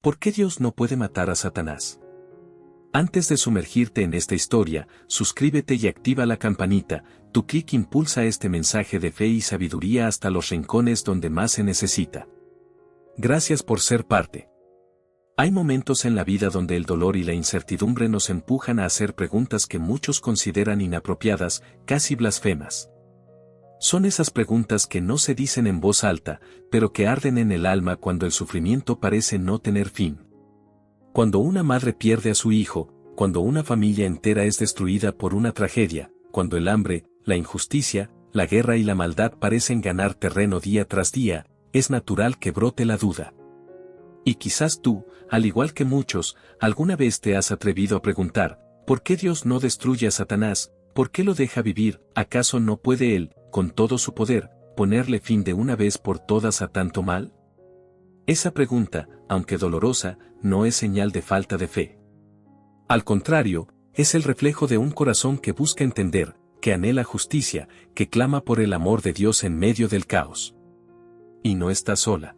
¿Por qué Dios no puede matar a Satanás? Antes de sumergirte en esta historia, suscríbete y activa la campanita. Tu clic impulsa este mensaje de fe y sabiduría hasta los rincones donde más se necesita. Gracias por ser parte. Hay momentos en la vida donde el dolor y la incertidumbre nos empujan a hacer preguntas que muchos consideran inapropiadas, casi blasfemas. Son esas preguntas que no se dicen en voz alta, pero que arden en el alma cuando el sufrimiento parece no tener fin. Cuando una madre pierde a su hijo, cuando una familia entera es destruida por una tragedia, cuando el hambre, la injusticia, la guerra y la maldad parecen ganar terreno día tras día, es natural que brote la duda. Y quizás tú, al igual que muchos, alguna vez te has atrevido a preguntar, ¿por qué Dios no destruye a Satanás? ¿Por qué lo deja vivir? ¿Acaso no puede Él, con todo su poder, ponerle fin de una vez por todas a tanto mal? Esa pregunta, aunque dolorosa, no es señal de falta de fe. Al contrario, es el reflejo de un corazón que busca entender, que anhela justicia, que clama por el amor de Dios en medio del caos. Y no está sola.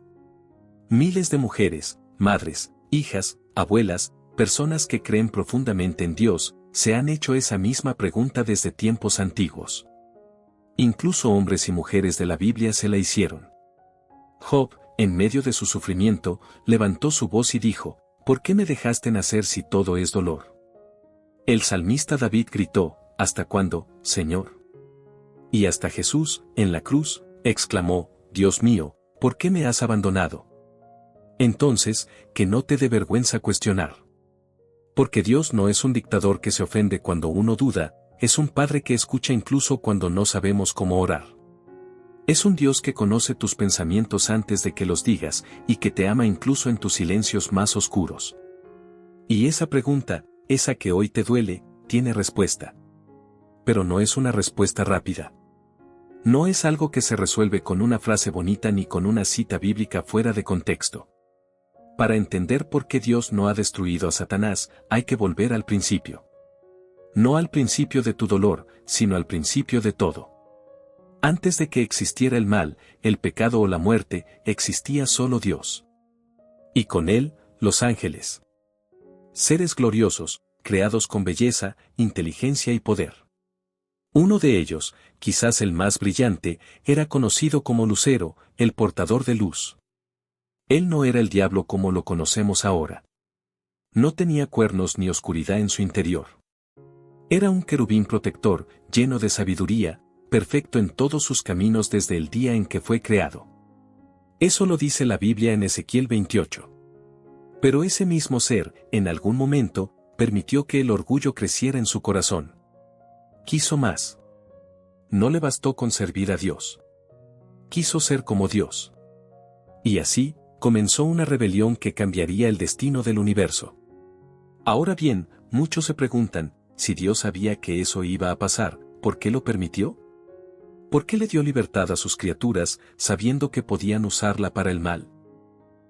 Miles de mujeres, madres, hijas, abuelas, personas que creen profundamente en Dios, se han hecho esa misma pregunta desde tiempos antiguos. Incluso hombres y mujeres de la Biblia se la hicieron. Job, en medio de su sufrimiento, levantó su voz y dijo, ¿por qué me dejaste nacer si todo es dolor? El salmista David gritó, ¿hasta cuándo, Señor? Y hasta Jesús, en la cruz, exclamó, Dios mío, ¿por qué me has abandonado? Entonces, que no te dé vergüenza cuestionar. Porque Dios no es un dictador que se ofende cuando uno duda, es un Padre que escucha incluso cuando no sabemos cómo orar. Es un Dios que conoce tus pensamientos antes de que los digas, y que te ama incluso en tus silencios más oscuros. Y esa pregunta, esa que hoy te duele, tiene respuesta. Pero no es una respuesta rápida. No es algo que se resuelve con una frase bonita ni con una cita bíblica fuera de contexto. Para entender por qué Dios no ha destruido a Satanás, hay que volver al principio. No al principio de tu dolor, sino al principio de todo. Antes de que existiera el mal, el pecado o la muerte, existía solo Dios. Y con Él, los ángeles. Seres gloriosos, creados con belleza, inteligencia y poder. Uno de ellos, quizás el más brillante, era conocido como Lucero, el portador de luz. Él no era el diablo como lo conocemos ahora. No tenía cuernos ni oscuridad en su interior. Era un querubín protector, lleno de sabiduría, perfecto en todos sus caminos desde el día en que fue creado. Eso lo dice la Biblia en Ezequiel 28. Pero ese mismo ser, en algún momento, permitió que el orgullo creciera en su corazón. Quiso más. No le bastó con servir a Dios. Quiso ser como Dios. Y así, comenzó una rebelión que cambiaría el destino del universo. Ahora bien, muchos se preguntan, si Dios sabía que eso iba a pasar, ¿por qué lo permitió? ¿Por qué le dio libertad a sus criaturas, sabiendo que podían usarla para el mal?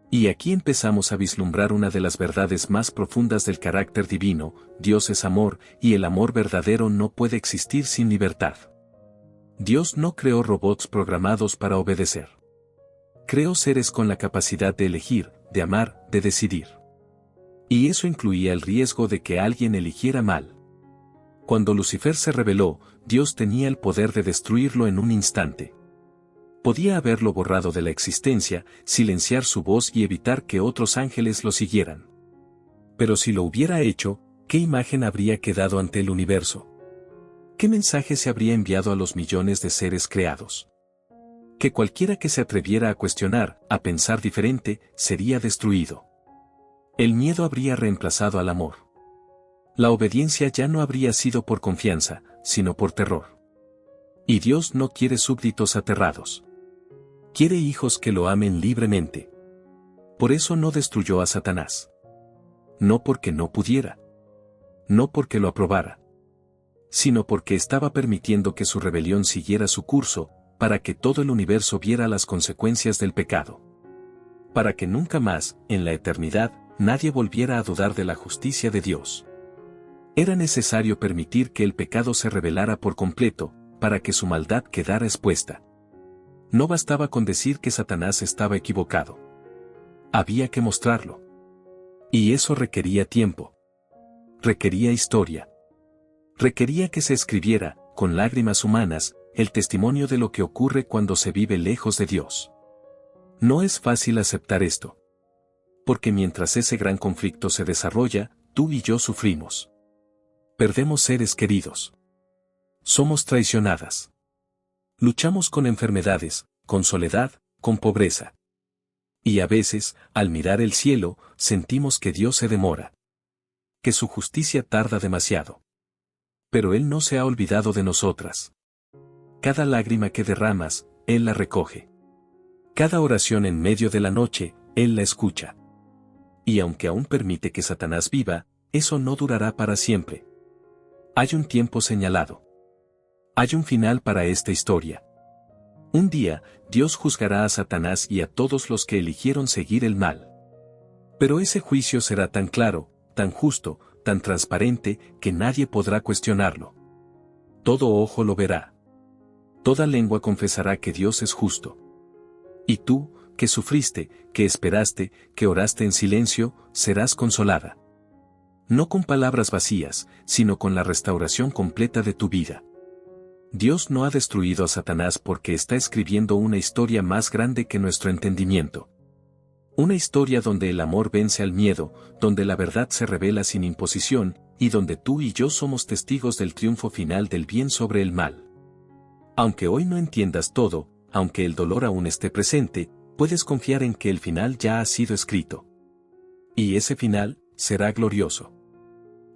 Y aquí empezamos a vislumbrar una de las verdades más profundas del carácter divino: Dios es amor, y el amor verdadero no puede existir sin libertad. Dios no creó robots programados para obedecer. Creó seres con la capacidad de elegir, de amar, de decidir. Y eso incluía el riesgo de que alguien eligiera mal. Cuando Lucifer se rebeló, Dios tenía el poder de destruirlo en un instante. Podía haberlo borrado de la existencia, silenciar su voz y evitar que otros ángeles lo siguieran. Pero si lo hubiera hecho, ¿qué imagen habría quedado ante el universo? ¿Qué mensaje se habría enviado a los millones de seres creados? Que cualquiera que se atreviera a cuestionar, a pensar diferente, sería destruido. El miedo habría reemplazado al amor. La obediencia ya no habría sido por confianza, sino por terror. Y Dios no quiere súbditos aterrados. Quiere hijos que lo amen libremente. Por eso no destruyó a Satanás. No porque no pudiera. No porque lo aprobara. Sino porque estaba permitiendo que su rebelión siguiera su curso, para que todo el universo viera las consecuencias del pecado. Para que nunca más, en la eternidad, nadie volviera a dudar de la justicia de Dios. Era necesario permitir que el pecado se revelara por completo, para que su maldad quedara expuesta. No bastaba con decir que Satanás estaba equivocado. Había que mostrarlo. Y eso requería tiempo. Requería historia. Requería que se escribiera, con lágrimas humanas, el testimonio de lo que ocurre cuando se vive lejos de Dios. No es fácil aceptar esto. Porque mientras ese gran conflicto se desarrolla, tú y yo sufrimos. Perdemos seres queridos. Somos traicionadas. Luchamos con enfermedades, con soledad, con pobreza. Y a veces, al mirar el cielo, sentimos que Dios se demora. Que su justicia tarda demasiado. Pero Él no se ha olvidado de nosotras. Cada lágrima que derramas, Él la recoge. Cada oración en medio de la noche, Él la escucha. Y aunque aún permite que Satanás viva, eso no durará para siempre. Hay un tiempo señalado. Hay un final para esta historia. Un día, Dios juzgará a Satanás y a todos los que eligieron seguir el mal. Pero ese juicio será tan claro, tan justo, tan transparente, que nadie podrá cuestionarlo. Todo ojo lo verá. Toda lengua confesará que Dios es justo. Y tú, que sufriste, que esperaste, que oraste en silencio, serás consolada. No con palabras vacías, sino con la restauración completa de tu vida. Dios no ha destruido a Satanás porque está escribiendo una historia más grande que nuestro entendimiento. Una historia donde el amor vence al miedo, donde la verdad se revela sin imposición, y donde tú y yo somos testigos del triunfo final del bien sobre el mal. Aunque hoy no entiendas todo, aunque el dolor aún esté presente, puedes confiar en que el final ya ha sido escrito. Y ese final será glorioso.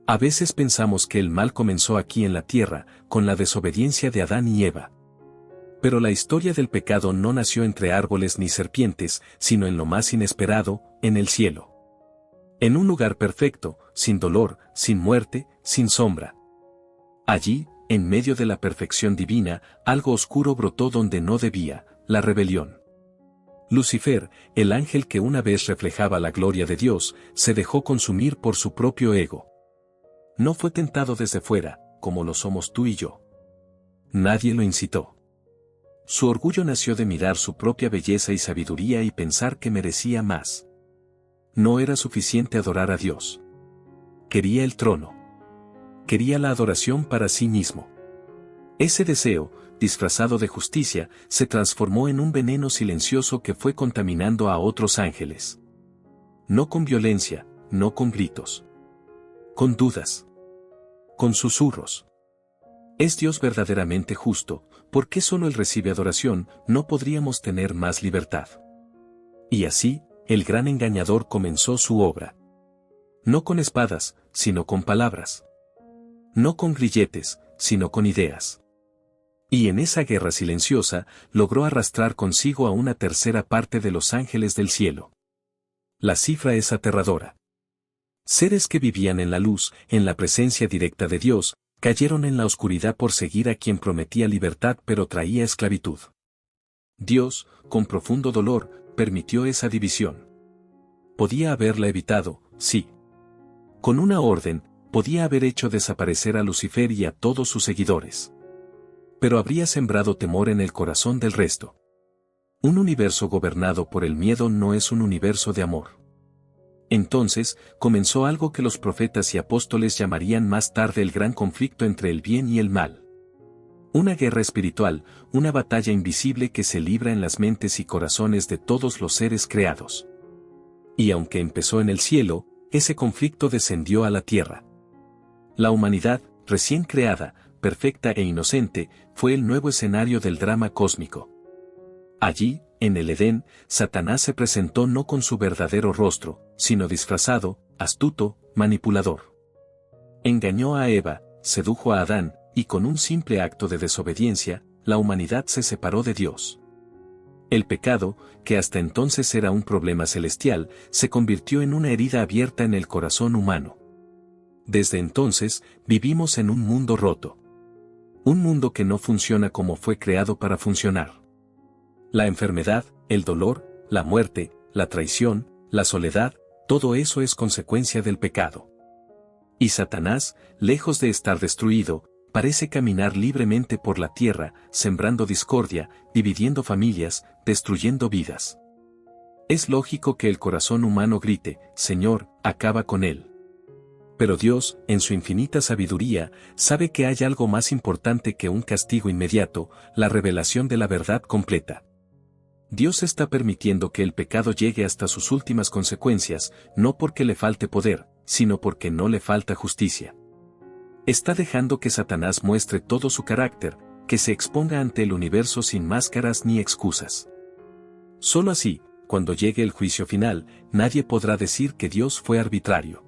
A veces pensamos que el mal comenzó aquí en la tierra, con la desobediencia de Adán y Eva. Pero la historia del pecado no nació entre árboles ni serpientes, sino en lo más inesperado, en el cielo. En un lugar perfecto, sin dolor, sin muerte, sin sombra. Allí, en medio de la perfección divina, algo oscuro brotó donde no debía, la rebelión. Lucifer, el ángel que una vez reflejaba la gloria de Dios, se dejó consumir por su propio ego. No fue tentado desde fuera, como lo somos tú y yo. Nadie lo incitó. Su orgullo nació de mirar su propia belleza y sabiduría y pensar que merecía más. No era suficiente adorar a Dios. Quería el trono. Quería la adoración para sí mismo. Ese deseo, disfrazado de justicia, se transformó en un veneno silencioso que fue contaminando a otros ángeles. No con violencia, no con gritos. Con dudas. Con susurros. ¿Es Dios verdaderamente justo? ¿Por qué solo Él recibe adoración? ¿No podríamos tener más libertad? Y así, el gran engañador comenzó su obra. No con espadas, sino con palabras. No con grilletes, sino con ideas. Y en esa guerra silenciosa, logró arrastrar consigo a una tercera parte de los ángeles del cielo. La cifra es aterradora. Seres que vivían en la luz, en la presencia directa de Dios, cayeron en la oscuridad por seguir a quien prometía libertad pero traía esclavitud. Dios, con profundo dolor, permitió esa división. Podía haberla evitado, sí. Con una orden, podía haber hecho desaparecer a Lucifer y a todos sus seguidores. Pero habría sembrado temor en el corazón del resto. Un universo gobernado por el miedo no es un universo de amor. Entonces, comenzó algo que los profetas y apóstoles llamarían más tarde el gran conflicto entre el bien y el mal. Una guerra espiritual, una batalla invisible que se libra en las mentes y corazones de todos los seres creados. Y aunque empezó en el cielo, ese conflicto descendió a la tierra. La humanidad, recién creada, perfecta e inocente, fue el nuevo escenario del drama cósmico. Allí, en el Edén, Satanás se presentó no con su verdadero rostro, sino disfrazado, astuto, manipulador. Engañó a Eva, sedujo a Adán, y con un simple acto de desobediencia, la humanidad se separó de Dios. El pecado, que hasta entonces era un problema celestial, se convirtió en una herida abierta en el corazón humano. Desde entonces, vivimos en un mundo roto. Un mundo que no funciona como fue creado para funcionar. La enfermedad, el dolor, la muerte, la traición, la soledad, todo eso es consecuencia del pecado. Y Satanás, lejos de estar destruido, parece caminar libremente por la tierra, sembrando discordia, dividiendo familias, destruyendo vidas. Es lógico que el corazón humano grite, Señor, acaba con él. Pero Dios, en su infinita sabiduría, sabe que hay algo más importante que un castigo inmediato, la revelación de la verdad completa. Dios está permitiendo que el pecado llegue hasta sus últimas consecuencias, no porque le falte poder, sino porque no le falta justicia. Está dejando que Satanás muestre todo su carácter, que se exponga ante el universo sin máscaras ni excusas. Solo así, cuando llegue el juicio final, nadie podrá decir que Dios fue arbitrario.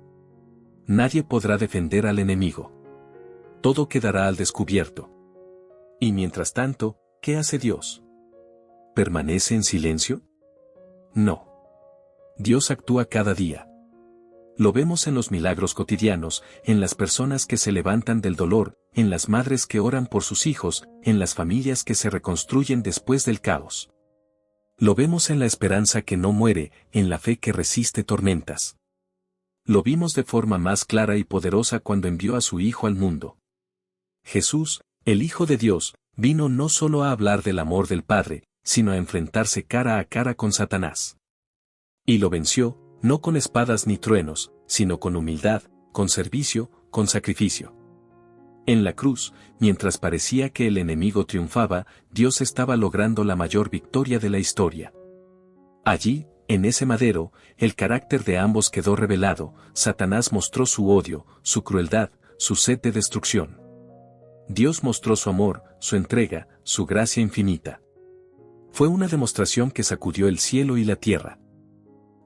Nadie podrá defender al enemigo. Todo quedará al descubierto. Y mientras tanto, ¿qué hace Dios? ¿Permanece en silencio? No. Dios actúa cada día. Lo vemos en los milagros cotidianos, en las personas que se levantan del dolor, en las madres que oran por sus hijos, en las familias que se reconstruyen después del caos. Lo vemos en la esperanza que no muere, en la fe que resiste tormentas. Lo vimos de forma más clara y poderosa cuando envió a su Hijo al mundo. Jesús, el Hijo de Dios, vino no solo a hablar del amor del Padre, sino a enfrentarse cara a cara con Satanás. Y lo venció, no con espadas ni truenos, sino con humildad, con servicio, con sacrificio. En la cruz, mientras parecía que el enemigo triunfaba, Dios estaba logrando la mayor victoria de la historia. Allí, en ese madero, el carácter de ambos quedó revelado, Satanás mostró su odio, su crueldad, su sed de destrucción. Dios mostró su amor, su entrega, su gracia infinita. Fue una demostración que sacudió el cielo y la tierra.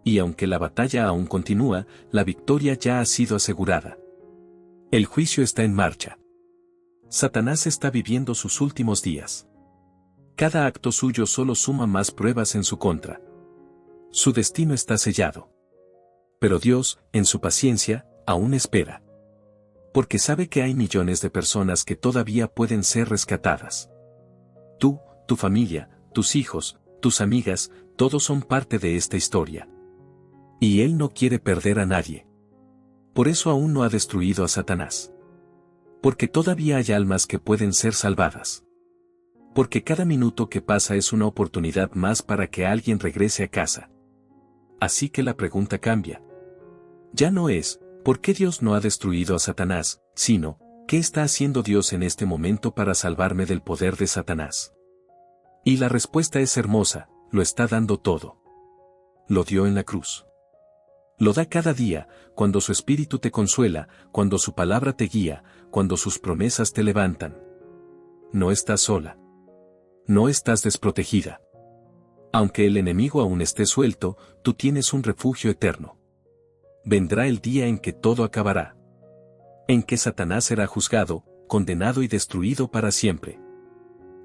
Y aunque la batalla aún continúa, la victoria ya ha sido asegurada. El juicio está en marcha. Satanás está viviendo sus últimos días. Cada acto suyo solo suma más pruebas en su contra. Su destino está sellado. Pero Dios, en su paciencia, aún espera. Porque sabe que hay millones de personas que todavía pueden ser rescatadas. Tú, tu familia, tus hijos, tus amigas, todos son parte de esta historia. Y Él no quiere perder a nadie. Por eso aún no ha destruido a Satanás. Porque todavía hay almas que pueden ser salvadas. Porque cada minuto que pasa es una oportunidad más para que alguien regrese a casa. Así que la pregunta cambia. Ya no es, ¿por qué Dios no ha destruido a Satanás?, sino, ¿qué está haciendo Dios en este momento para salvarme del poder de Satanás? Y la respuesta es hermosa, lo está dando todo. Lo dio en la cruz. Lo da cada día, cuando su espíritu te consuela, cuando su palabra te guía, cuando sus promesas te levantan. No estás sola. No estás desprotegida. Aunque el enemigo aún esté suelto, tú tienes un refugio eterno. Vendrá el día en que todo acabará. En que Satanás será juzgado, condenado y destruido para siempre.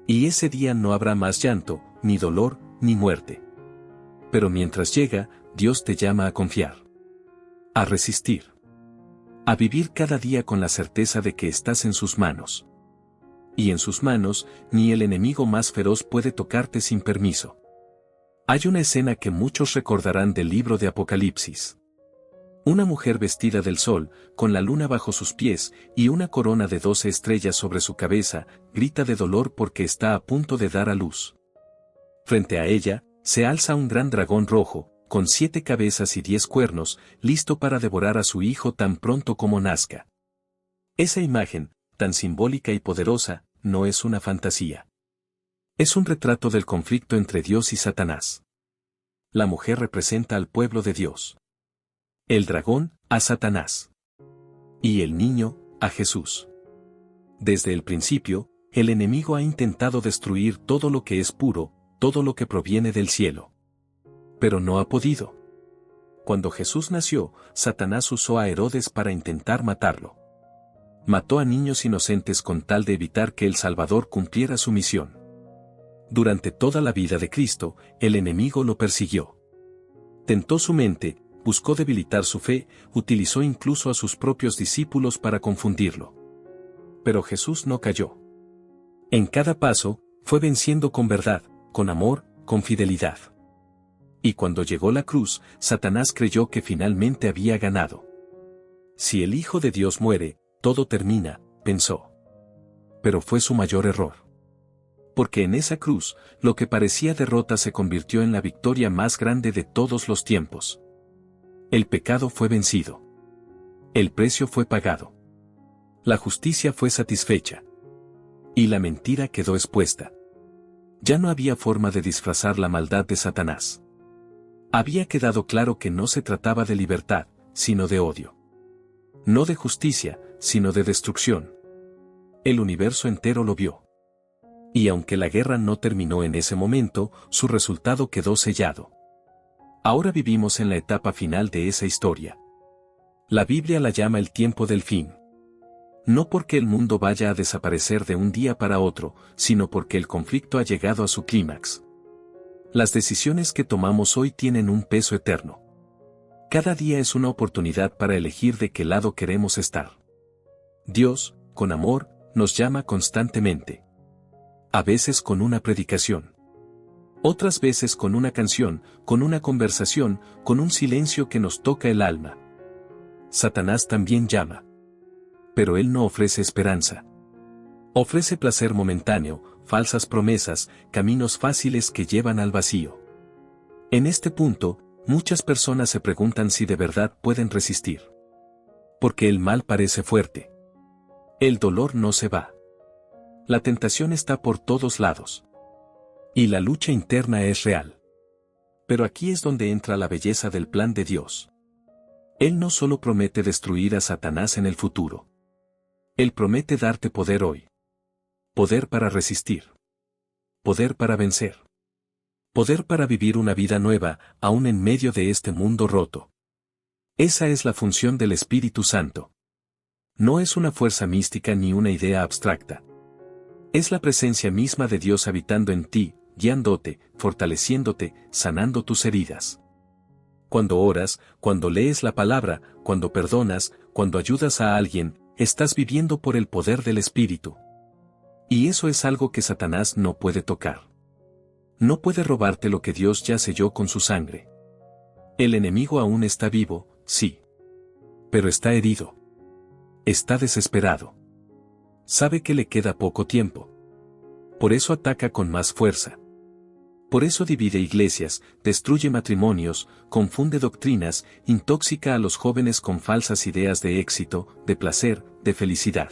Y ese día no habrá más llanto, ni dolor, ni muerte. Pero mientras llega, Dios te llama a confiar. A resistir. A vivir cada día con la certeza de que estás en sus manos. Y en sus manos, ni el enemigo más feroz puede tocarte sin permiso. Hay una escena que muchos recordarán del libro de Apocalipsis. Una mujer vestida del sol, con la luna bajo sus pies, y una corona de 12 estrellas sobre su cabeza, grita de dolor porque está a punto de dar a luz. Frente a ella, se alza un gran dragón rojo, con 7 cabezas y 10 cuernos, listo para devorar a su hijo tan pronto como nazca. Esa imagen, tan simbólica y poderosa, no es una fantasía. Es un retrato del conflicto entre Dios y Satanás. La mujer representa al pueblo de Dios. El dragón, a Satanás. Y el niño, a Jesús. Desde el principio, el enemigo ha intentado destruir todo lo que es puro, todo lo que proviene del cielo. Pero no ha podido. Cuando Jesús nació, Satanás usó a Herodes para intentar matarlo. Mató a niños inocentes con tal de evitar que el Salvador cumpliera su misión. Durante toda la vida de Cristo, el enemigo lo persiguió. Tentó su mente, buscó debilitar su fe, utilizó incluso a sus propios discípulos para confundirlo. Pero Jesús no cayó. En cada paso, fue venciendo con verdad, con amor, con fidelidad. Y cuando llegó la cruz, Satanás creyó que finalmente había ganado. Si el Hijo de Dios muere, todo termina, pensó. Pero fue su mayor error. Porque en esa cruz, lo que parecía derrota se convirtió en la victoria más grande de todos los tiempos. El pecado fue vencido. El precio fue pagado. La justicia fue satisfecha. Y la mentira quedó expuesta. Ya no había forma de disfrazar la maldad de Satanás. Había quedado claro que no se trataba de libertad, sino de odio. No de justicia, sino de destrucción. El universo entero lo vio. Y aunque la guerra no terminó en ese momento, su resultado quedó sellado. Ahora vivimos en la etapa final de esa historia. La Biblia la llama el tiempo del fin. No porque el mundo vaya a desaparecer de un día para otro, sino porque el conflicto ha llegado a su clímax. Las decisiones que tomamos hoy tienen un peso eterno. Cada día es una oportunidad para elegir de qué lado queremos estar. Dios, con amor, nos llama constantemente. A veces con una predicación. Otras veces con una canción, con una conversación, con un silencio que nos toca el alma. Satanás también llama. Pero él no ofrece esperanza. Ofrece placer momentáneo, falsas promesas, caminos fáciles que llevan al vacío. En este punto, muchas personas se preguntan si de verdad pueden resistir. Porque el mal parece fuerte. El dolor no se va. La tentación está por todos lados. Y la lucha interna es real. Pero aquí es donde entra la belleza del plan de Dios. Él no solo promete destruir a Satanás en el futuro. Él promete darte poder hoy. Poder para resistir. Poder para vencer. Poder para vivir una vida nueva, aún en medio de este mundo roto. Esa es la función del Espíritu Santo. No es una fuerza mística ni una idea abstracta. Es la presencia misma de Dios habitando en ti, guiándote, fortaleciéndote, sanando tus heridas. Cuando oras, cuando lees la palabra, cuando perdonas, cuando ayudas a alguien, estás viviendo por el poder del Espíritu. Y eso es algo que Satanás no puede tocar. No puede robarte lo que Dios ya selló con su sangre. El enemigo aún está vivo, sí. Pero está herido. Está desesperado. Sabe que le queda poco tiempo. Por eso ataca con más fuerza. Por eso divide iglesias, destruye matrimonios, confunde doctrinas, intoxica a los jóvenes con falsas ideas de éxito, de placer, de felicidad.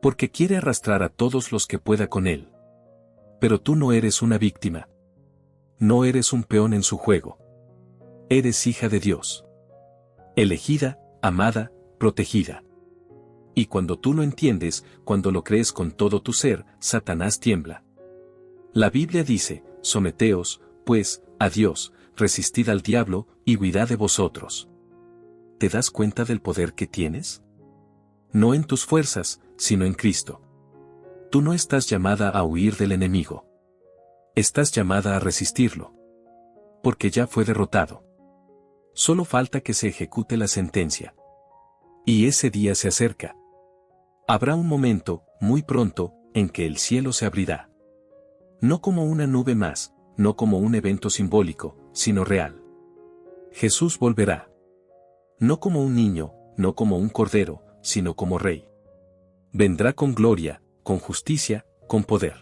Porque quiere arrastrar a todos los que pueda con él. Pero tú no eres una víctima. No eres un peón en su juego. Eres hija de Dios. Elegida, amada, protegida. Y cuando tú lo entiendes, cuando lo crees con todo tu ser, Satanás tiembla. La Biblia dice, someteos, pues, a Dios, resistid al diablo, y huirá de vosotros. ¿Te das cuenta del poder que tienes? No en tus fuerzas, sino en Cristo. Tú no estás llamada a huir del enemigo. Estás llamada a resistirlo. Porque ya fue derrotado. Solo falta que se ejecute la sentencia. Y ese día se acerca. Habrá un momento, muy pronto, en que el cielo se abrirá. No como una nube más, no como un evento simbólico, sino real. Jesús volverá. No como un niño, no como un cordero, sino como rey. Vendrá con gloria, con justicia, con poder.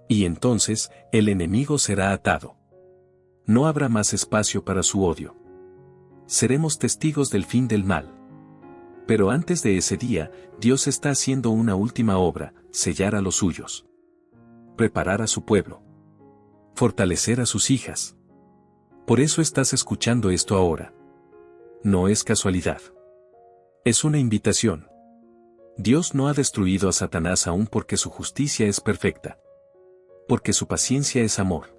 Y entonces, el enemigo será atado. No habrá más espacio para su odio. Seremos testigos del fin del mal. Pero antes de ese día, Dios está haciendo una última obra, sellar a los suyos. Preparar a su pueblo. Fortalecer a sus hijas. Por eso estás escuchando esto ahora. No es casualidad. Es una invitación. Dios no ha destruido a Satanás aún porque su justicia es perfecta. Porque su paciencia es amor.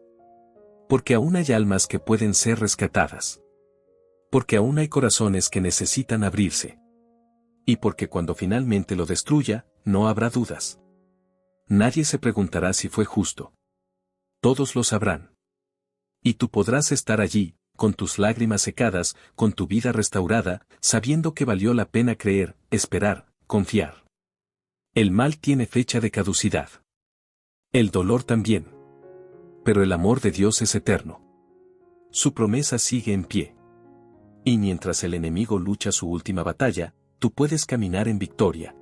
Porque aún hay almas que pueden ser rescatadas. Porque aún hay corazones que necesitan abrirse. Y porque cuando finalmente lo destruya, no habrá dudas. Nadie se preguntará si fue justo. Todos lo sabrán. Y tú podrás estar allí, con tus lágrimas secadas, con tu vida restaurada, sabiendo que valió la pena creer, esperar, confiar. El mal tiene fecha de caducidad. El dolor también. Pero el amor de Dios es eterno. Su promesa sigue en pie. Y mientras el enemigo lucha su última batalla, tú puedes caminar en victoria.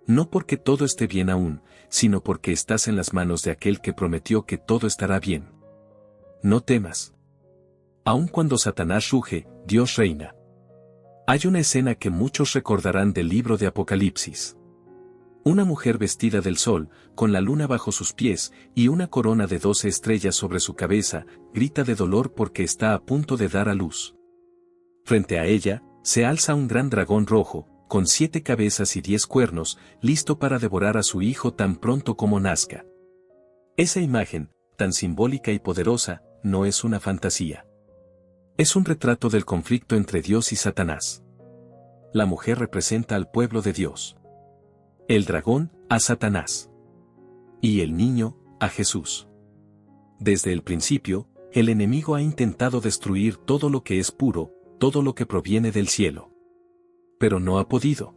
No porque todo esté bien aún, sino porque estás en las manos de aquel que prometió que todo estará bien. No temas. Aun cuando Satanás ruge, Dios reina. Hay una escena que muchos recordarán del libro de Apocalipsis. Una mujer vestida del sol, con la luna bajo sus pies, y una corona de 12 estrellas sobre su cabeza, grita de dolor porque está a punto de dar a luz. Frente a ella, se alza un gran dragón rojo, con 7 cabezas y 10 cuernos, listo para devorar a su hijo tan pronto como nazca. Esa imagen, tan simbólica y poderosa, no es una fantasía. Es un retrato del conflicto entre Dios y Satanás. La mujer representa al pueblo de Dios. El dragón, a Satanás. Y el niño, a Jesús. Desde el principio, el enemigo ha intentado destruir todo lo que es puro, todo lo que proviene del cielo. Pero no ha podido.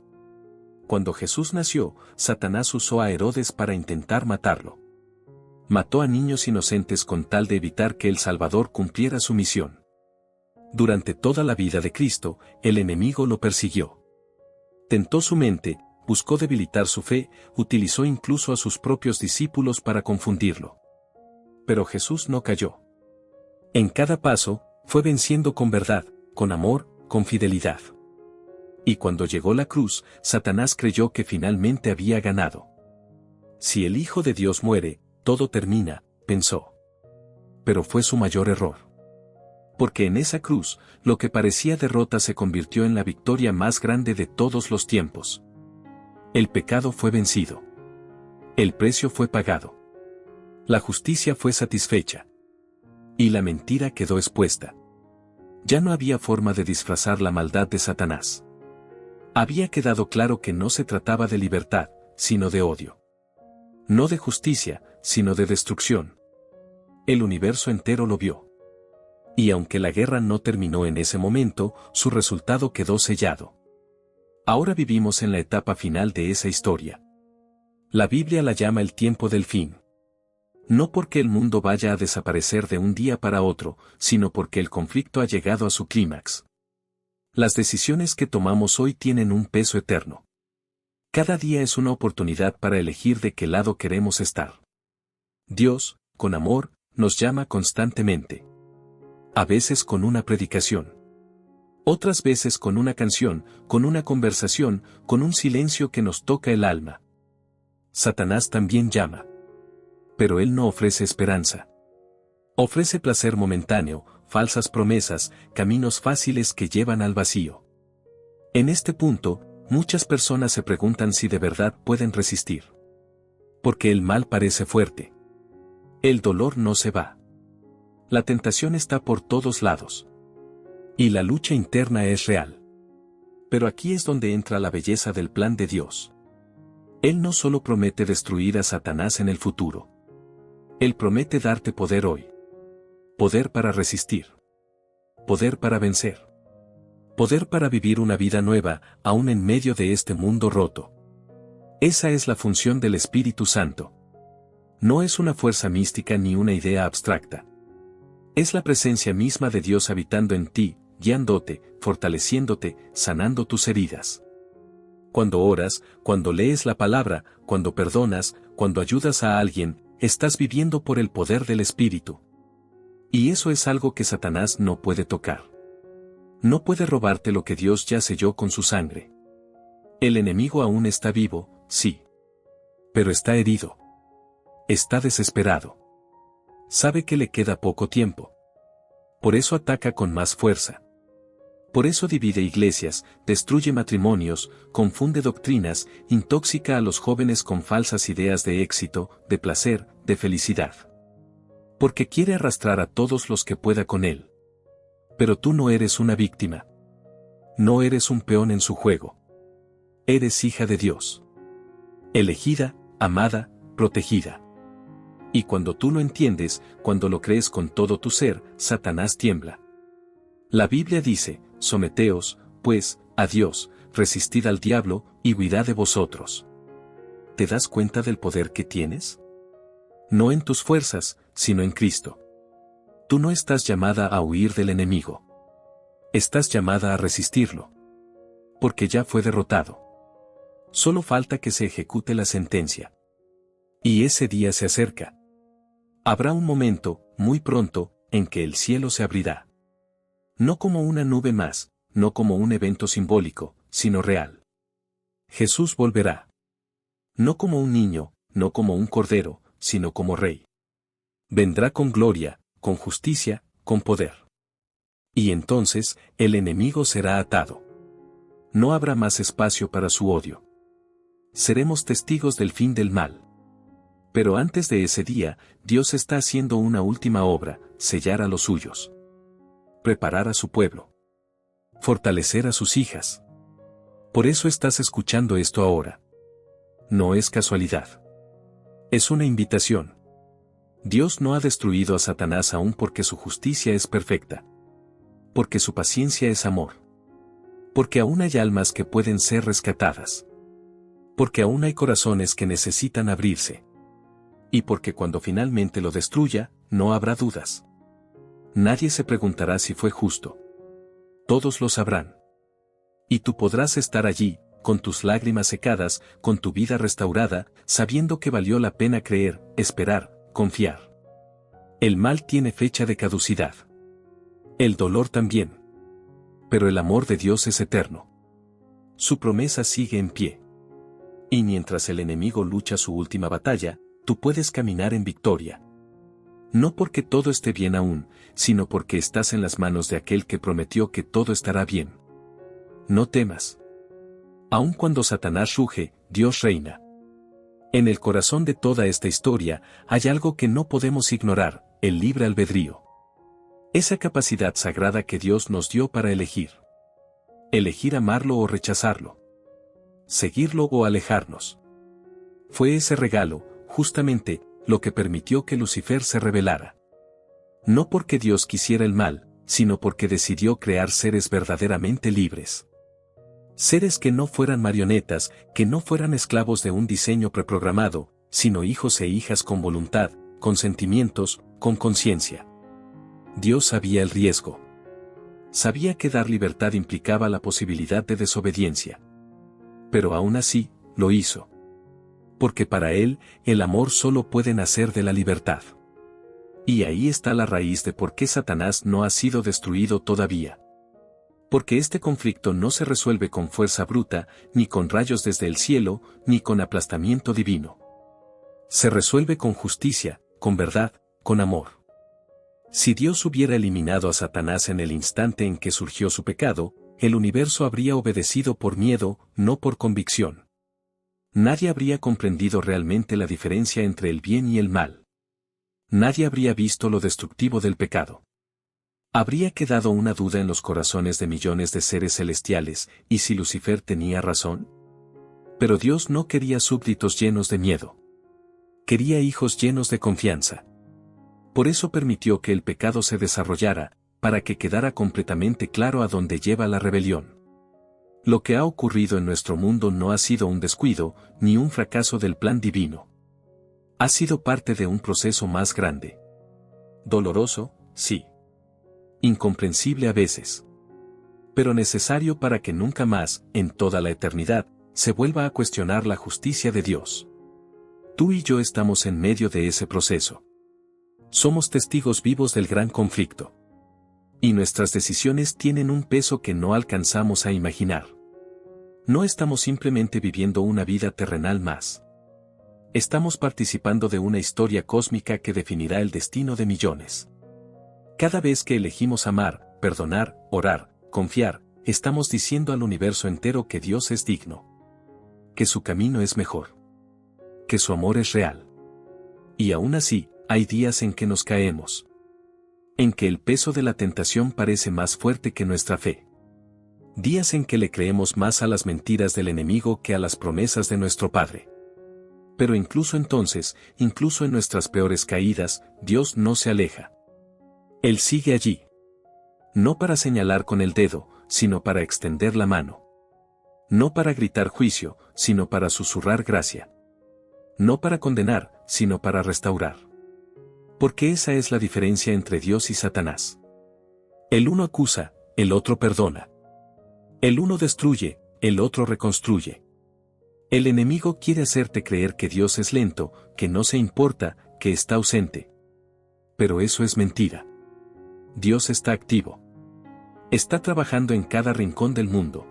Cuando Jesús nació, Satanás usó a Herodes para intentar matarlo. Mató a niños inocentes con tal de evitar que el Salvador cumpliera su misión. Durante toda la vida de Cristo, el enemigo lo persiguió. Tentó su mente, buscó debilitar su fe, utilizó incluso a sus propios discípulos para confundirlo. Pero Jesús no cayó. En cada paso, fue venciendo con verdad, con amor, con fidelidad. Y cuando llegó la cruz, Satanás creyó que finalmente había ganado. Si el Hijo de Dios muere, todo termina, pensó. Pero fue su mayor error. Porque en esa cruz, lo que parecía derrota se convirtió en la victoria más grande de todos los tiempos. El pecado fue vencido. El precio fue pagado. La justicia fue satisfecha. Y la mentira quedó expuesta. Ya no había forma de disfrazar la maldad de Satanás. Había quedado claro que no se trataba de libertad, sino de odio. No de justicia, sino de destrucción. El universo entero lo vio. Y aunque la guerra no terminó en ese momento, su resultado quedó sellado. Ahora vivimos en la etapa final de esa historia. La Biblia la llama el tiempo del fin. No porque el mundo vaya a desaparecer de un día para otro, sino porque el conflicto ha llegado a su clímax. Las decisiones que tomamos hoy tienen un peso eterno. Cada día es una oportunidad para elegir de qué lado queremos estar. Dios, con amor, nos llama constantemente. A veces con una predicación. Otras veces con una canción, con una conversación, con un silencio que nos toca el alma. Satanás también llama. Pero él no ofrece esperanza. Ofrece placer momentáneo, falsas promesas, caminos fáciles que llevan al vacío. En este punto, muchas personas se preguntan si de verdad pueden resistir. Porque el mal parece fuerte. El dolor no se va. La tentación está por todos lados. Y la lucha interna es real. Pero aquí es donde entra la belleza del plan de Dios. Él no solo promete destruir a Satanás en el futuro. Él promete darte poder hoy. Poder para resistir. Poder para vencer. Poder para vivir una vida nueva, aún en medio de este mundo roto. Esa es la función del Espíritu Santo. No es una fuerza mística ni una idea abstracta. Es la presencia misma de Dios habitando en ti, guiándote, fortaleciéndote, sanando tus heridas. Cuando oras, cuando lees la palabra, cuando perdonas, cuando ayudas a alguien, estás viviendo por el poder del Espíritu. Y eso es algo que Satanás no puede tocar. No puede robarte lo que Dios ya selló con su sangre. El enemigo aún está vivo, sí. Pero está herido. Está desesperado. Sabe que le queda poco tiempo. Por eso ataca con más fuerza. Por eso divide iglesias, destruye matrimonios, confunde doctrinas, intóxica a los jóvenes con falsas ideas de éxito, de placer, de felicidad. Porque quiere arrastrar a todos los que pueda con él. Pero tú no eres una víctima. No eres un peón en su juego. Eres hija de Dios. Elegida, amada, protegida. Y cuando tú lo entiendes, cuando lo crees con todo tu ser, Satanás tiembla. La Biblia dice, someteos, pues, a Dios, resistid al diablo, y huirá de vosotros. ¿Te das cuenta del poder que tienes? No en tus fuerzas, sino en Cristo. Tú no estás llamada a huir del enemigo. Estás llamada a resistirlo. Porque ya fue derrotado. Solo falta que se ejecute la sentencia. Y ese día se acerca. Habrá un momento, muy pronto, en que el cielo se abrirá. No como una nube más, no como un evento simbólico, sino real. Jesús volverá. No como un niño, no como un cordero, sino como rey. Vendrá con gloria, con justicia, con poder. Y entonces, el enemigo será atado. No habrá más espacio para su odio. Seremos testigos del fin del mal. Pero antes de ese día, Dios está haciendo una última obra, sellar a los suyos. Preparar a su pueblo. Fortalecer a sus hijas. Por eso estás escuchando esto ahora. No es casualidad. Es una invitación. Dios no ha destruido a Satanás aún porque su justicia es perfecta. Porque su paciencia es amor. Porque aún hay almas que pueden ser rescatadas. Porque aún hay corazones que necesitan abrirse. Y porque cuando finalmente lo destruya, no habrá dudas. Nadie se preguntará si fue justo. Todos lo sabrán. Y tú podrás estar allí, con tus lágrimas secadas, con tu vida restaurada, sabiendo que valió la pena creer, esperar, confiar. El mal tiene fecha de caducidad. El dolor también. Pero el amor de Dios es eterno. Su promesa sigue en pie. Y mientras el enemigo lucha su última batalla, tú puedes caminar en victoria. No porque todo esté bien aún, sino porque estás en las manos de aquel que prometió que todo estará bien. No temas. Aun cuando Satanás ruge, Dios reina. En el corazón de toda esta historia, hay algo que no podemos ignorar, el libre albedrío. Esa capacidad sagrada que Dios nos dio para elegir. Elegir amarlo o rechazarlo. Seguirlo o alejarnos. Fue ese regalo, justamente, lo que permitió que Lucifer se rebelara. No porque Dios quisiera el mal, sino porque decidió crear seres verdaderamente libres. Seres que no fueran marionetas, que no fueran esclavos de un diseño preprogramado, sino hijos e hijas con voluntad, con sentimientos, con conciencia. Dios sabía el riesgo. Sabía que dar libertad implicaba la posibilidad de desobediencia. Pero aún así, lo hizo. Porque para Él, el amor solo puede nacer de la libertad. Y ahí está la raíz de por qué Satanás no ha sido destruido todavía. Porque este conflicto no se resuelve con fuerza bruta, ni con rayos desde el cielo, ni con aplastamiento divino. Se resuelve con justicia, con verdad, con amor. Si Dios hubiera eliminado a Satanás en el instante en que surgió su pecado, el universo habría obedecido por miedo, no por convicción. Nadie habría comprendido realmente la diferencia entre el bien y el mal. Nadie habría visto lo destructivo del pecado. Habría quedado una duda en los corazones de millones de seres celestiales, ¿y si Lucifer tenía razón? Pero Dios no quería súbditos llenos de miedo. Quería hijos llenos de confianza. Por eso permitió que el pecado se desarrollara, para que quedara completamente claro a dónde lleva la rebelión. Lo que ha ocurrido en nuestro mundo no ha sido un descuido, ni un fracaso del plan divino. Ha sido parte de un proceso más grande. Doloroso, sí. Incomprensible a veces. Pero necesario para que nunca más, en toda la eternidad, se vuelva a cuestionar la justicia de Dios. Tú y yo estamos en medio de ese proceso. Somos testigos vivos del gran conflicto. Y nuestras decisiones tienen un peso que no alcanzamos a imaginar. No estamos simplemente viviendo una vida terrenal más. Estamos participando de una historia cósmica que definirá el destino de millones. Cada vez que elegimos amar, perdonar, orar, confiar, estamos diciendo al universo entero que Dios es digno. Que su camino es mejor. Que su amor es real. Y aún así, hay días en que nos caemos. En que el peso de la tentación parece más fuerte que nuestra fe. Días en que le creemos más a las mentiras del enemigo que a las promesas de nuestro Padre. Pero incluso entonces, incluso en nuestras peores caídas, Dios no se aleja. Él sigue allí. No para señalar con el dedo, sino para extender la mano. No para gritar juicio, sino para susurrar gracia. No para condenar, sino para restaurar. Porque esa es la diferencia entre Dios y Satanás. El uno acusa, el otro perdona. El uno destruye, el otro reconstruye. El enemigo quiere hacerte creer que Dios es lento, que no se importa, que está ausente. Pero eso es mentira. Dios está activo. Está trabajando en cada rincón del mundo.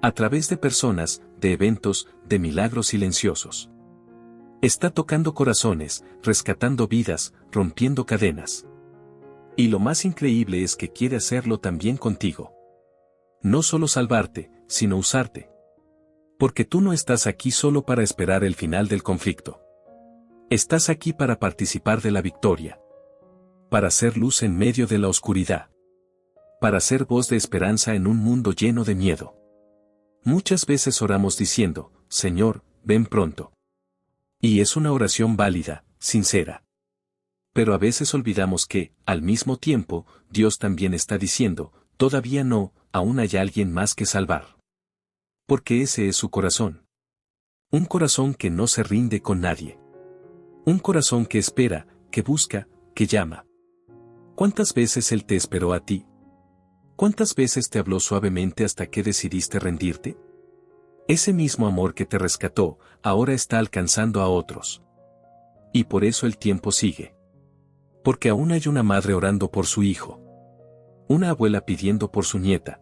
A través de personas, de eventos, de milagros silenciosos. Está tocando corazones, rescatando vidas, rompiendo cadenas. Y lo más increíble es que quiere hacerlo también contigo. No solo salvarte, sino usarte. Porque tú no estás aquí solo para esperar el final del conflicto. Estás aquí para participar de la victoria. Para ser luz en medio de la oscuridad. Para ser voz de esperanza en un mundo lleno de miedo. Muchas veces oramos diciendo, Señor, ven pronto. Y es una oración válida, sincera. Pero a veces olvidamos que, al mismo tiempo, Dios también está diciendo, todavía no, aún hay alguien más que salvar. Porque ese es su corazón. Un corazón que no se rinde con nadie. Un corazón que espera, que busca, que llama. ¿Cuántas veces Él te esperó a ti? ¿Cuántas veces te habló suavemente hasta que decidiste rendirte? Ese mismo amor que te rescató, ahora está alcanzando a otros. Y por eso el tiempo sigue. Porque aún hay una madre orando por su hijo. Una abuela pidiendo por su nieta.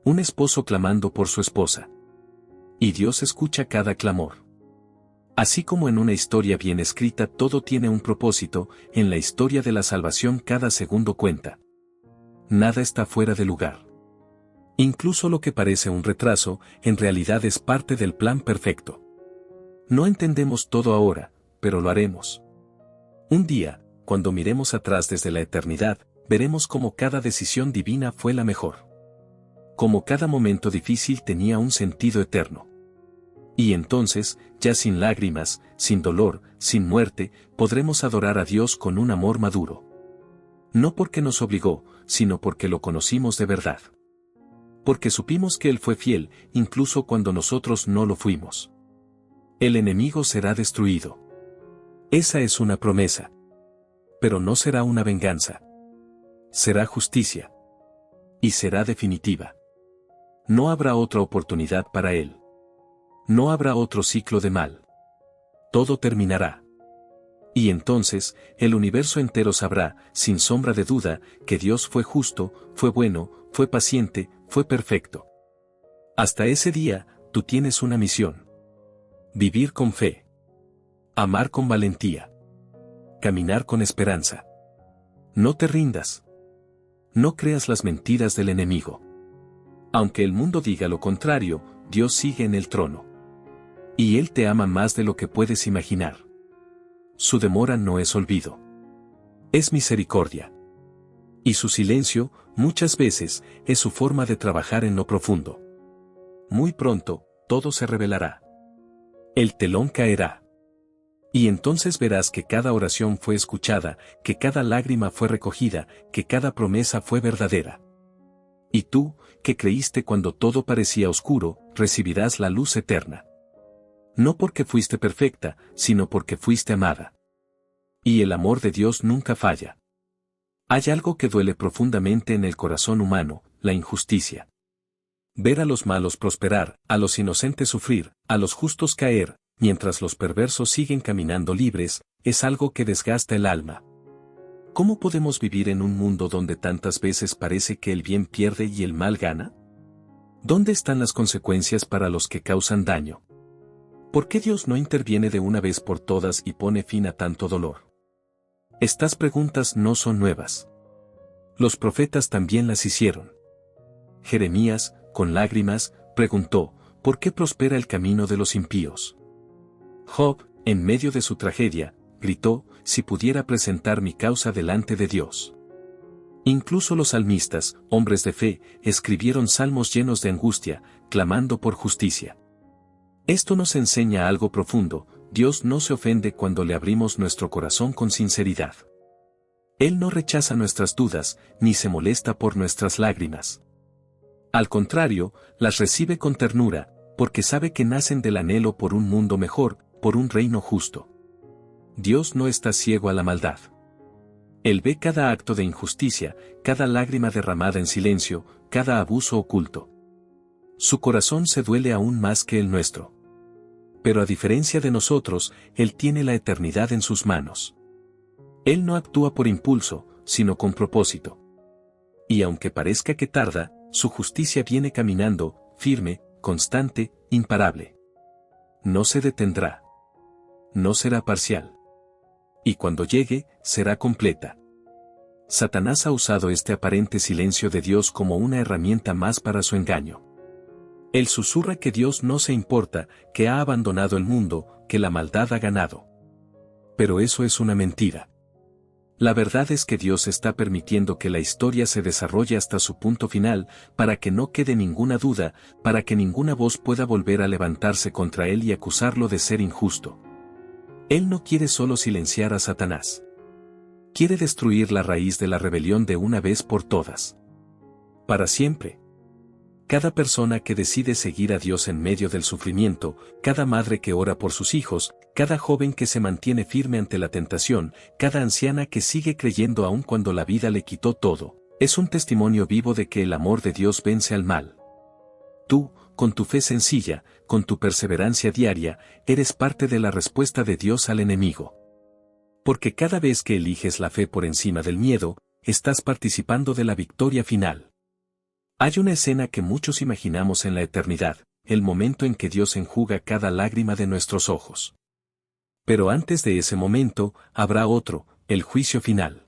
Un esposo clamando por su esposa. Y Dios escucha cada clamor. Así como en una historia bien escrita todo tiene un propósito, en la historia de la salvación cada segundo cuenta. Nada está fuera de lugar. Incluso lo que parece un retraso, en realidad es parte del plan perfecto. No entendemos todo ahora, pero lo haremos. Un día, cuando miremos atrás desde la eternidad, veremos cómo cada decisión divina fue la mejor. Como cada momento difícil tenía un sentido eterno. Y entonces, ya sin lágrimas, sin dolor, sin muerte, podremos adorar a Dios con un amor maduro. No porque nos obligó, sino porque lo conocimos de verdad. Porque supimos que Él fue fiel, incluso cuando nosotros no lo fuimos. El enemigo será destruido. Esa es una promesa. Pero no será una venganza. Será justicia. Y será definitiva. No habrá otra oportunidad para Él. No habrá otro ciclo de mal. Todo terminará. Y entonces, el universo entero sabrá, sin sombra de duda, que Dios fue justo, fue bueno, fue paciente, fue perfecto. Hasta ese día, tú tienes una misión. Vivir con fe. Amar con valentía. Caminar con esperanza. No te rindas. No creas las mentiras del enemigo. Aunque el mundo diga lo contrario, Dios sigue en el trono. Y Él te ama más de lo que puedes imaginar. Su demora no es olvido. Es misericordia. Y su silencio, muchas veces, es su forma de trabajar en lo profundo. Muy pronto, todo se revelará. El telón caerá. Y entonces verás que cada oración fue escuchada, que cada lágrima fue recogida, que cada promesa fue verdadera. Y tú, que creíste cuando todo parecía oscuro, recibirás la luz eterna. No porque fuiste perfecta, sino porque fuiste amada. Y el amor de Dios nunca falla. Hay algo que duele profundamente en el corazón humano, la injusticia. Ver a los malos prosperar, a los inocentes sufrir, a los justos caer, mientras los perversos siguen caminando libres, es algo que desgasta el alma. ¿Cómo podemos vivir en un mundo donde tantas veces parece que el bien pierde y el mal gana? ¿Dónde están las consecuencias para los que causan daño? ¿Por qué Dios no interviene de una vez por todas y pone fin a tanto dolor? Estas preguntas no son nuevas. Los profetas también las hicieron. Jeremías, con lágrimas, preguntó, ¿por qué prospera el camino de los impíos? Job, en medio de su tragedia, gritó, si pudiera presentar mi causa delante de Dios. Incluso los salmistas, hombres de fe, escribieron salmos llenos de angustia, clamando por justicia. Esto nos enseña algo profundo, Dios no se ofende cuando le abrimos nuestro corazón con sinceridad. Él no rechaza nuestras dudas, ni se molesta por nuestras lágrimas. Al contrario, las recibe con ternura, porque sabe que nacen del anhelo por un mundo mejor, por un reino justo. Dios no está ciego a la maldad. Él ve cada acto de injusticia, cada lágrima derramada en silencio, cada abuso oculto. Su corazón se duele aún más que el nuestro. Pero a diferencia de nosotros, Él tiene la eternidad en sus manos. Él no actúa por impulso, sino con propósito. Y aunque parezca que tarda, su justicia viene caminando, firme, constante, imparable. No se detendrá. No será parcial. Y cuando llegue, será completa. Satanás ha usado este aparente silencio de Dios como una herramienta más para su engaño. Él susurra que Dios no se importa, que ha abandonado el mundo, que la maldad ha ganado. Pero eso es una mentira. La verdad es que Dios está permitiendo que la historia se desarrolle hasta su punto final, para que no quede ninguna duda, para que ninguna voz pueda volver a levantarse contra Él y acusarlo de ser injusto. Él no quiere solo silenciar a Satanás. Quiere destruir la raíz de la rebelión de una vez por todas. Para siempre. Cada persona que decide seguir a Dios en medio del sufrimiento, cada madre que ora por sus hijos, cada joven que se mantiene firme ante la tentación, cada anciana que sigue creyendo aun cuando la vida le quitó todo, es un testimonio vivo de que el amor de Dios vence al mal. Tú, con tu fe sencilla, con tu perseverancia diaria, eres parte de la respuesta de Dios al enemigo. Porque cada vez que eliges la fe por encima del miedo, estás participando de la victoria final. Hay una escena que muchos imaginamos en la eternidad, el momento en que Dios enjuga cada lágrima de nuestros ojos. Pero antes de ese momento, habrá otro, el juicio final.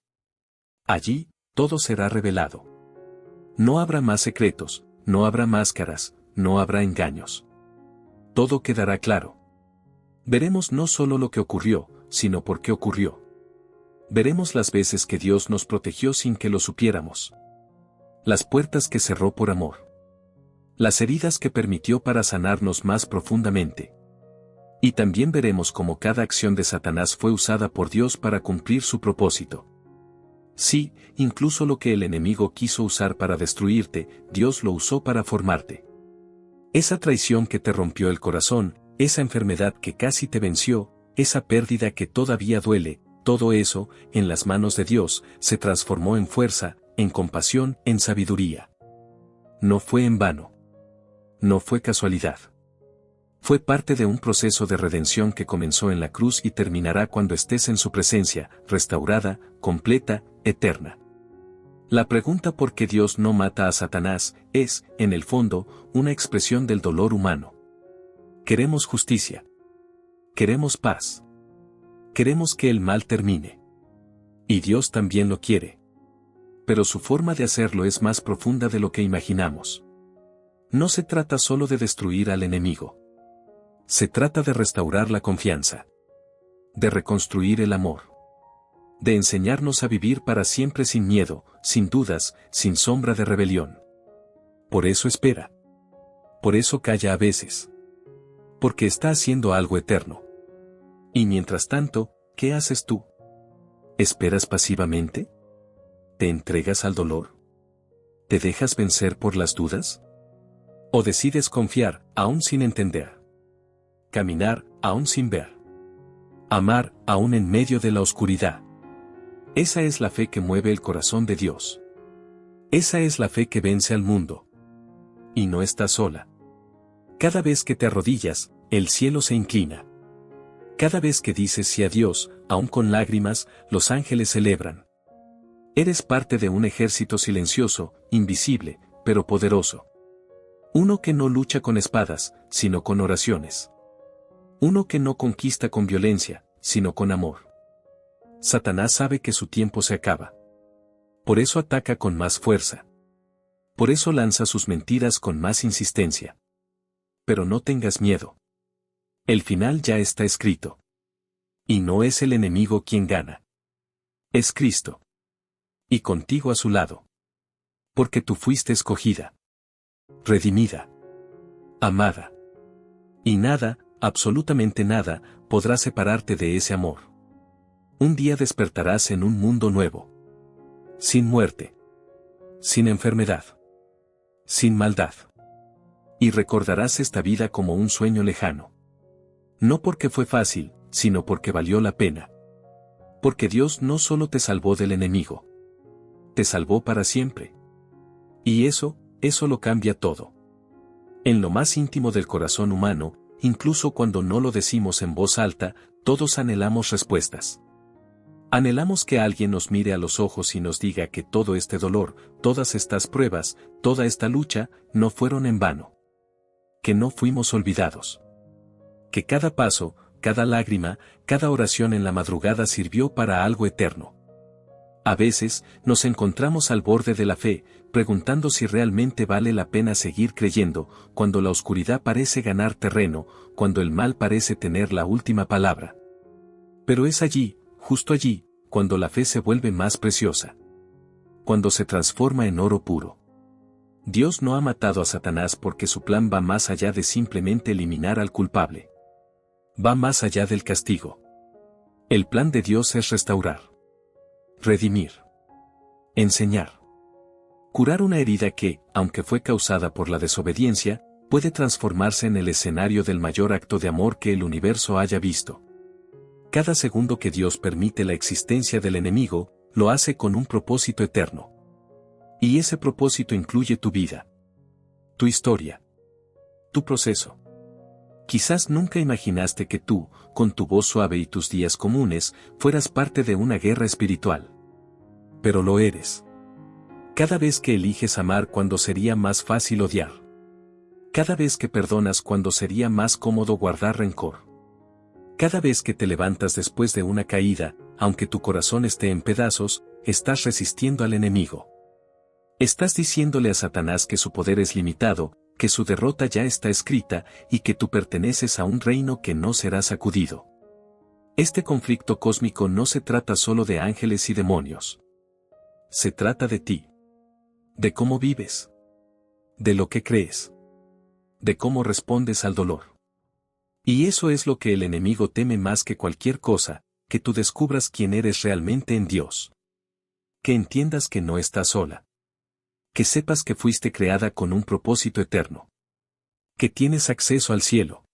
Allí, todo será revelado. No habrá más secretos, no habrá máscaras, no habrá engaños. Todo quedará claro. Veremos no solo lo que ocurrió, sino por qué ocurrió. Veremos las veces que Dios nos protegió sin que lo supiéramos. Las puertas que cerró por amor. Las heridas que permitió para sanarnos más profundamente. Y también veremos cómo cada acción de Satanás fue usada por Dios para cumplir su propósito. Sí, incluso lo que el enemigo quiso usar para destruirte, Dios lo usó para formarte. Esa traición que te rompió el corazón, esa enfermedad que casi te venció, esa pérdida que todavía duele, todo eso, en las manos de Dios, se transformó en fuerza, en compasión, en sabiduría. No fue en vano. No fue casualidad. Fue parte de un proceso de redención que comenzó en la cruz y terminará cuando estés en su presencia, restaurada, completa, eterna. La pregunta por qué Dios no mata a Satanás es, en el fondo, una expresión del dolor humano. Queremos justicia. Queremos paz. Queremos que el mal termine. Y Dios también lo quiere. Pero su forma de hacerlo es más profunda de lo que imaginamos. No se trata solo de destruir al enemigo. Se trata de restaurar la confianza. De reconstruir el amor. De enseñarnos a vivir para siempre sin miedo, sin dudas, sin sombra de rebelión. Por eso espera. Por eso calla a veces. Porque está haciendo algo eterno. Y mientras tanto, ¿qué haces tú? ¿Esperas pasivamente? ¿Te entregas al dolor? ¿Te dejas vencer por las dudas? ¿O decides confiar, aún sin entender? Caminar, aún sin ver. Amar, aún en medio de la oscuridad. Esa es la fe que mueve el corazón de Dios. Esa es la fe que vence al mundo. Y no estás sola. Cada vez que te arrodillas, el cielo se inclina. Cada vez que dices sí a Dios, aún con lágrimas, los ángeles celebran. Eres parte de un ejército silencioso, invisible, pero poderoso. Uno que no lucha con espadas, sino con oraciones. Uno que no conquista con violencia, sino con amor. Satanás sabe que su tiempo se acaba. Por eso ataca con más fuerza. Por eso lanza sus mentiras con más insistencia. Pero no tengas miedo. El final ya está escrito. Y no es el enemigo quien gana. Es Cristo. Y contigo a su lado. Porque tú fuiste escogida. Redimida. Amada. Y nada, absolutamente nada, podrá separarte de ese amor. Un día despertarás en un mundo nuevo. Sin muerte. Sin enfermedad. Sin maldad. Y recordarás esta vida como un sueño lejano. No porque fue fácil, sino porque valió la pena. Porque Dios no solo te salvó del enemigo. Te salvó para siempre. Y eso lo cambia todo. En lo más íntimo del corazón humano, incluso cuando no lo decimos en voz alta, todos anhelamos respuestas. Anhelamos que alguien nos mire a los ojos y nos diga que todo este dolor, todas estas pruebas, toda esta lucha, no fueron en vano. Que no fuimos olvidados. Que cada paso, cada lágrima, cada oración en la madrugada sirvió para algo eterno. A veces, nos encontramos al borde de la fe, preguntando si realmente vale la pena seguir creyendo, cuando la oscuridad parece ganar terreno, cuando el mal parece tener la última palabra. Pero es allí, justo allí, cuando la fe se vuelve más preciosa. Cuando se transforma en oro puro. Dios no ha matado a Satanás porque su plan va más allá de simplemente eliminar al culpable. Va más allá del castigo. El plan de Dios es restaurar. Redimir. Enseñar. Curar una herida que, aunque fue causada por la desobediencia, puede transformarse en el escenario del mayor acto de amor que el universo haya visto. Cada segundo que Dios permite la existencia del enemigo, lo hace con un propósito eterno. Y ese propósito incluye tu vida. Tu historia. Tu proceso. Quizás nunca imaginaste que tú, con tu voz suave y tus días comunes, fueras parte de una guerra espiritual. Pero lo eres. Cada vez que eliges amar cuando sería más fácil odiar. Cada vez que perdonas cuando sería más cómodo guardar rencor. Cada vez que te levantas después de una caída, aunque tu corazón esté en pedazos, estás resistiendo al enemigo. Estás diciéndole a Satanás que su poder es limitado, que su derrota ya está escrita y que tú perteneces a un reino que no será sacudido. Este conflicto cósmico no se trata solo de ángeles y demonios. Se trata de ti. De cómo vives. De lo que crees. De cómo respondes al dolor. Y eso es lo que el enemigo teme más que cualquier cosa, que tú descubras quién eres realmente en Dios. Que entiendas que no estás sola. Que sepas que fuiste creada con un propósito eterno. Que tienes acceso al cielo.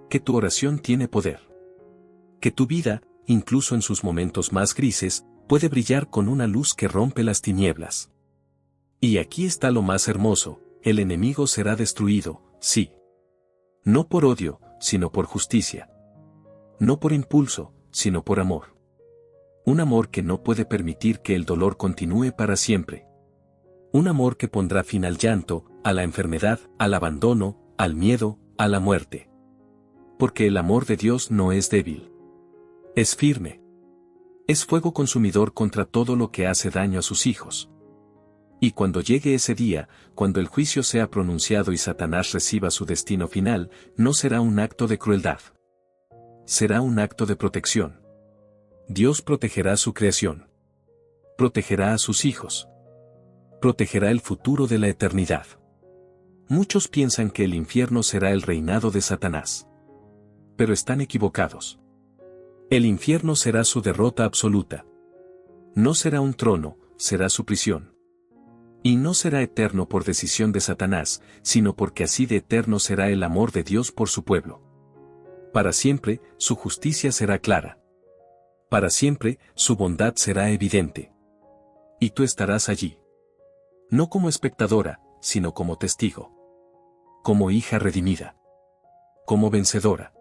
Que tu oración tiene poder. Que tu vida, incluso en sus momentos más grises, puede brillar con una luz que rompe las tinieblas. Y aquí está lo más hermoso, el enemigo será destruido, sí. No por odio, sino por justicia. No por impulso, sino por amor. Un amor que no puede permitir que el dolor continúe para siempre. Un amor que pondrá fin al llanto, a la enfermedad, al abandono, al miedo, a la muerte. Porque el amor de Dios no es débil. Es firme. Es fuego consumidor contra todo lo que hace daño a sus hijos. Y cuando llegue ese día, cuando el juicio sea pronunciado y Satanás reciba su destino final, no será un acto de crueldad. Será un acto de protección. Dios protegerá su creación. Protegerá a sus hijos. Protegerá el futuro de la eternidad. Muchos piensan que el infierno será el reinado de Satanás. Pero están equivocados. El infierno será su derrota absoluta. No será un trono, será su prisión. Y no será eterno por decisión de Satanás, sino porque así de eterno será el amor de Dios por su pueblo. Para siempre, su justicia será clara. Para siempre, su bondad será evidente. Y tú estarás allí. No como espectadora, sino como testigo. Como hija redimida. Como vencedora.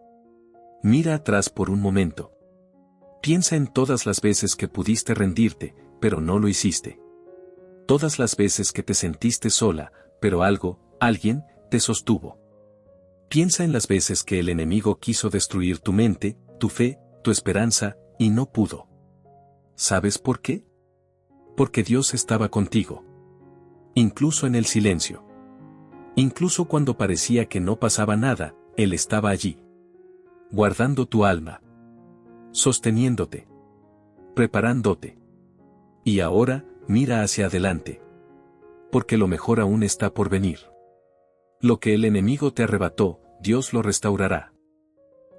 Mira atrás por un momento. Piensa en todas las veces que pudiste rendirte, pero no lo hiciste. Todas las veces que te sentiste sola, pero alguien, te sostuvo. Piensa en las veces que el enemigo quiso destruir tu mente, tu fe, tu esperanza, y no pudo. ¿Sabes por qué? Porque Dios estaba contigo. Incluso en el silencio. Incluso cuando parecía que no pasaba nada, Él estaba allí. Guardando tu alma. Sosteniéndote. Preparándote. Y ahora, mira hacia adelante. Porque lo mejor aún está por venir. Lo que el enemigo te arrebató, Dios lo restaurará.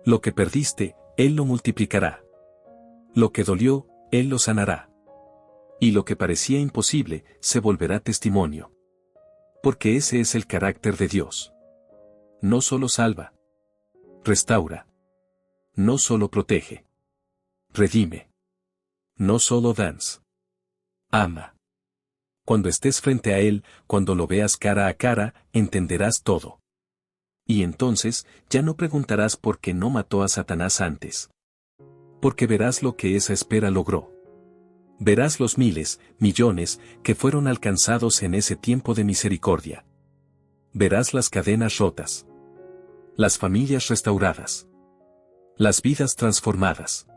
Lo que perdiste, Él lo multiplicará. Lo que dolió, Él lo sanará. Y lo que parecía imposible, se volverá testimonio. Porque ese es el carácter de Dios. No solo salva. Restaura. No solo protege. Redime. No solo danza. Ama. Cuando estés frente a Él, cuando lo veas cara a cara, entenderás todo. Y entonces, ya no preguntarás por qué no mató a Satanás antes. Porque verás lo que esa espera logró. Verás los miles, millones, que fueron alcanzados en ese tiempo de misericordia. Verás las cadenas rotas. Las familias restauradas. Las vidas transformadas.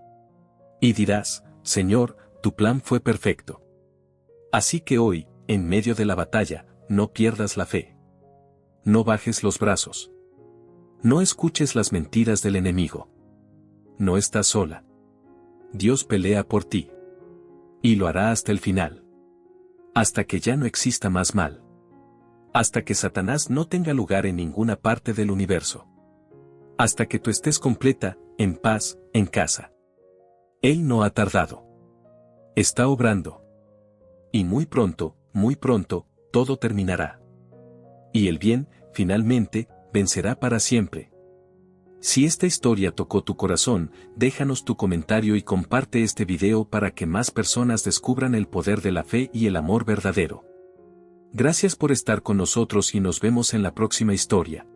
Y dirás, Señor, tu plan fue perfecto. Así que hoy, en medio de la batalla, no pierdas la fe. No bajes los brazos. No escuches las mentiras del enemigo. No estás sola. Dios pelea por ti. Y lo hará hasta el final. Hasta que ya no exista más mal. Hasta que Satanás no tenga lugar en ninguna parte del universo. Hasta que tú estés completa, en paz, en casa. Él no ha tardado. Está obrando. Y muy pronto, todo terminará. Y el bien, finalmente, vencerá para siempre. Si esta historia tocó tu corazón, déjanos tu comentario y comparte este video para que más personas descubran el poder de la fe y el amor verdadero. Gracias por estar con nosotros y nos vemos en la próxima historia.